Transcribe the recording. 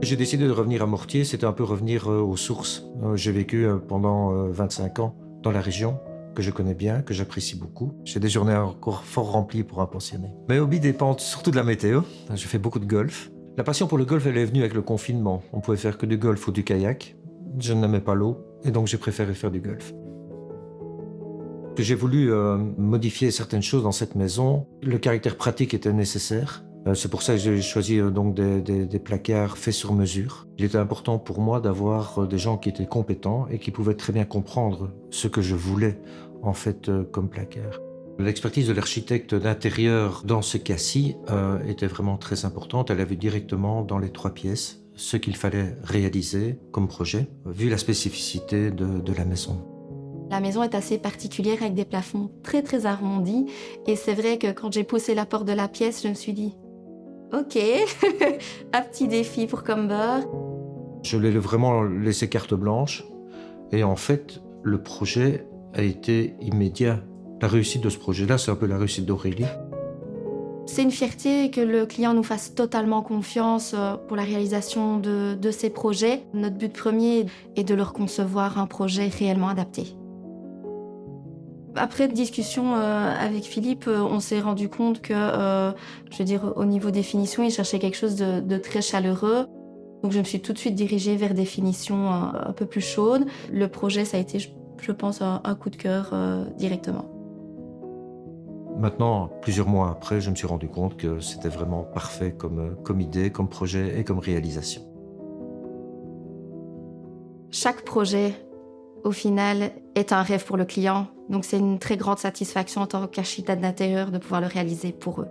J'ai décidé de revenir à Mortier, c'était un peu revenir aux sources. J'ai vécu pendant 25 ans dans la région, que je connais bien, que j'apprécie beaucoup. J'ai des journées encore fort remplies pour un pensionné. Mes hobbies dépendent surtout de la météo. Je fais beaucoup de golf. La passion pour le golf, elle est venue avec le confinement. On pouvait faire que du golf ou du kayak. Je n'aimais pas l'eau, et donc j'ai préféré faire du golf. J'ai voulu modifier certaines choses dans cette maison. Le caractère pratique était nécessaire. C'est pour ça que j'ai choisi donc des placards faits sur mesure. Il était important pour moi d'avoir des gens qui étaient compétents et qui pouvaient très bien comprendre ce que je voulais en fait comme placard. L'expertise de l'architecte d'intérieur dans ce cas-ci était vraiment très importante. Elle a vu directement dans les 3 pièces ce qu'il fallait réaliser comme projet, vu la spécificité de la maison. La maison est assez particulière avec des plafonds très très arrondis et c'est vrai que quand j'ai poussé la porte de la pièce, je me suis dit OK, un petit défi pour Comber. Je l'ai vraiment laissé carte blanche et en fait, le projet a été immédiat. La réussite de ce projet-là, c'est un peu la réussite d'Aurélie. C'est une fierté que le client nous fasse totalement confiance pour la réalisation de ses projets. Notre but premier est de leur concevoir un projet réellement adapté. Après discussion avec Philippe, on s'est rendu compte que, je veux dire, au niveau des finitions, il cherchait quelque chose de très chaleureux. Donc je me suis tout de suite dirigée vers des finitions un peu plus chaudes. Le projet, ça a été, je pense, un coup de cœur directement. Maintenant, plusieurs mois après, je me suis rendu compte que c'était vraiment parfait comme idée, comme projet et comme réalisation. Chaque projet, au final, est un rêve pour le client. Donc c'est une très grande satisfaction en tant qu'architecte d'intérieur de pouvoir le réaliser pour eux.